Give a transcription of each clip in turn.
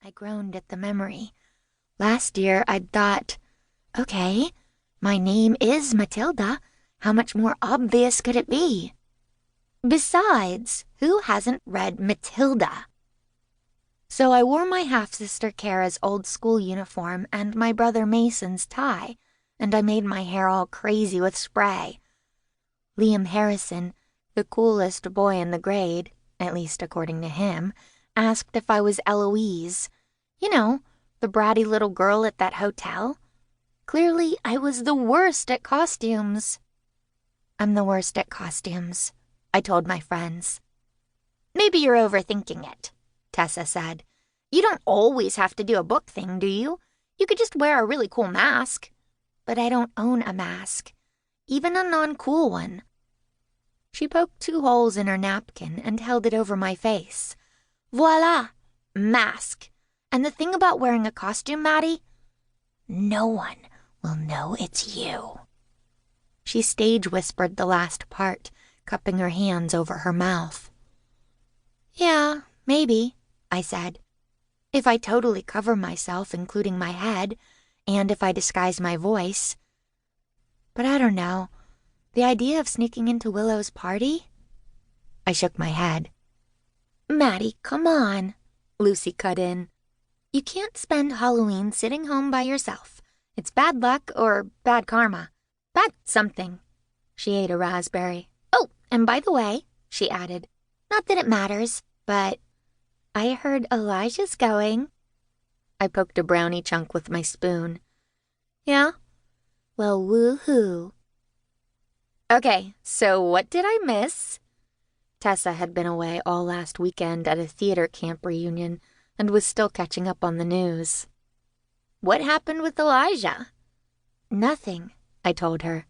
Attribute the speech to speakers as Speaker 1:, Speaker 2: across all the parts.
Speaker 1: I groaned at the memory. Last year, I'd thought, okay, my name is Matilda. How much more obvious could it be? Besides, who hasn't read Matilda? So I wore my half-sister Kara's old-school uniform and my brother Mason's tie, and I made my hair all crazy with spray. Liam Harrison, the coolest boy in the grade, at least according to him, asked if I was Eloise. You know, the bratty little girl at that hotel. Clearly, I was the worst at costumes. I'm the worst at costumes, I told my friends. Maybe you're overthinking it, Tessa said. You don't always have to do a book thing, do you? You could just wear a really cool mask. But I don't own a mask, even a non-cool one. She poked 2 holes in her napkin and held it over my face. Voila! Mask. And the thing about wearing a costume, Mattie? No one will know it's you. She stage-whispered the last part, cupping her hands over her mouth. Yeah, maybe, I said. If I totally cover myself, including my head, and if I disguise my voice. But I don't know. The idea of sneaking into Willow's party? I shook my head. Mattie, come on, Lucy cut in. You can't spend Halloween sitting home by yourself. It's bad luck or bad karma. Bad something. She ate a raspberry. Oh, and by the way, she added, not that it matters, but I heard Elijah's going. I poked a brownie chunk with my spoon. Yeah? Well, woohoo. Okay, so what did I miss? Tessa had been away all last weekend at a theater camp reunion and was still catching up on the news. What happened with Elijah? Nothing, I told her.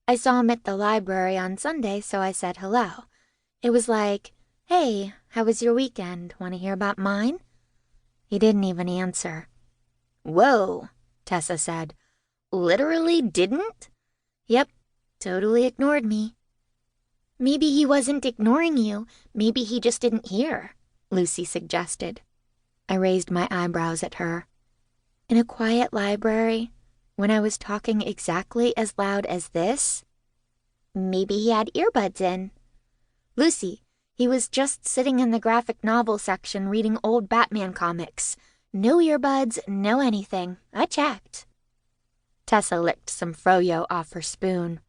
Speaker 1: I saw him at the library on Sunday, so I said hello. It was like, hey, how was your weekend? Want to hear about mine? He didn't even answer. Whoa, Tessa said. Literally didn't? Yep, totally ignored me. Maybe he wasn't ignoring you. Maybe he just didn't hear, Lucy suggested. I raised my eyebrows at her. In a quiet library, when I was talking exactly as loud as this? Maybe he had earbuds in. Lucy, he was just sitting in the graphic novel section reading old Batman comics. No earbuds, no anything. I checked. Tessa licked some froyo off her spoon.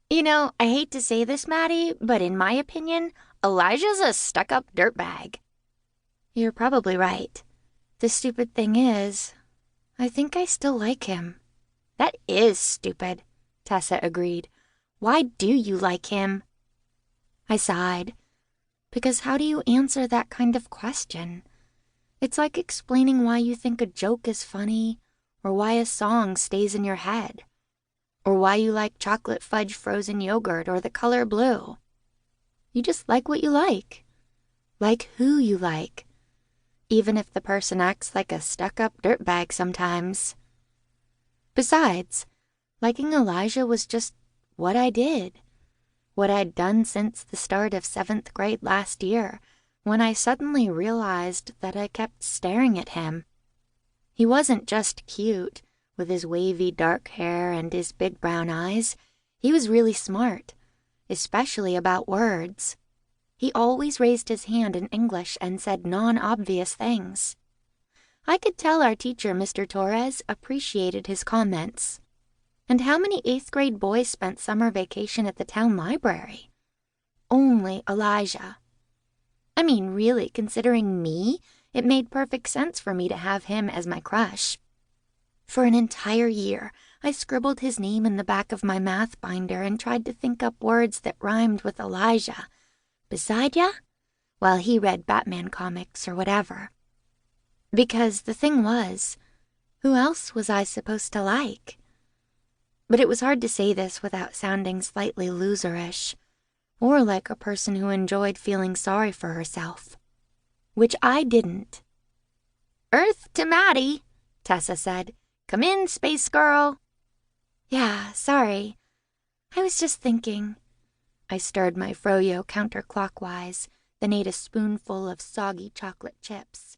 Speaker 1: You know, I hate to say this, Mattie, but in my opinion, Elijah's a stuck-up dirtbag. You're probably right. The stupid thing is, I think I still like him. That is stupid, Tessa agreed. Why do you like him? I sighed. Because how do you answer that kind of question? It's like explaining why you think a joke is funny, or why a song stays in your head, or why you like chocolate fudge frozen yogurt or the color blue. You just like what you like who you like, even if the person acts like a stuck-up dirtbag sometimes. Besides, liking Elijah was just what I did, what I'd done since the start of 7th grade last year, when I suddenly realized that I kept staring at him. He wasn't just cute, with his wavy dark hair and his big brown eyes. He was really smart, especially about words. He always raised his hand in English and said non-obvious things. I could tell our teacher, Mr. Torres, appreciated his comments. And how many 8th grade boys spent summer vacation at the town library? Only Elijah. I mean, really, considering me, it made perfect sense for me to have him as my crush. For an entire year, I scribbled his name in the back of my math binder and tried to think up words that rhymed with Elijah. Beside ya? While he read Batman comics or whatever. Because the thing was, who else was I supposed to like? But it was hard to say this without sounding slightly loserish, or like a person who enjoyed feeling sorry for herself. Which I didn't. Earth to Mattie, Tessa said. Come in, space girl. Yeah, sorry. I was just thinking. I stirred my froyo counterclockwise, then ate a spoonful of soggy chocolate chips.